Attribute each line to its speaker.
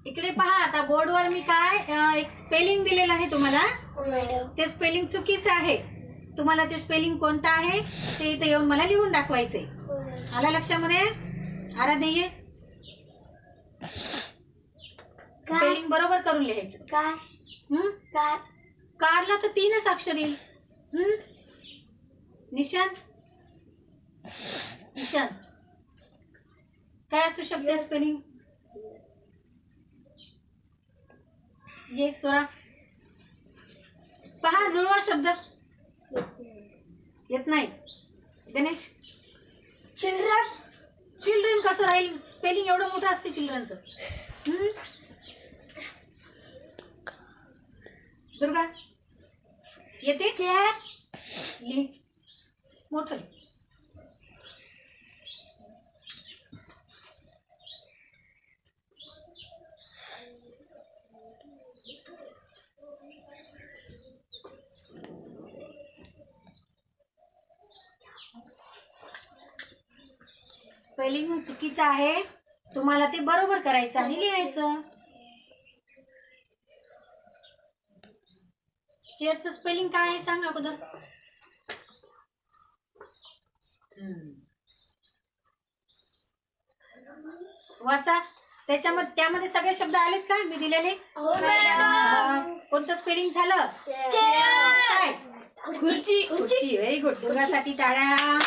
Speaker 1: इकडे पहा, आता बोर्डवर मी काय एक स्पेलिंग दिलेलं आहे तुम्हाला. ते स्पेलिंग चुकीचं आहे. तुम्हाला ते स्पेलिंग कोणतं आहे ते इथे येऊन मला लिहून दाखवायचंय. आला लक्षामध्ये? आराध्य स्पेलिंग बरोबर करून लिहायचं. कारला तर 3च अक्षर येईल. निशांत काय असू शकते स्पेलिंग? ये सोरा पहा, जुळवा शब्द. येत नाही. गणेश चिल्ड्रन कसं राहील? स्पेलिंग एवढं मोठं असते चिल्ड्रनचं. दुर्गा येते? मोठं स्पेलिंग चुकीचं आहे. तुम्हाला ते बरोबर करायचं आणि लिहायचं. चेअरचं स्पेलिंग काय आहे सांग अगोदर. वाचा. त्यामध्ये सगळे शब्द आलेत का मी दिलेले? कोणतं स्पेलिंग झालं? खुर्ची. Very good. दुर्गासाठी टाळ्या.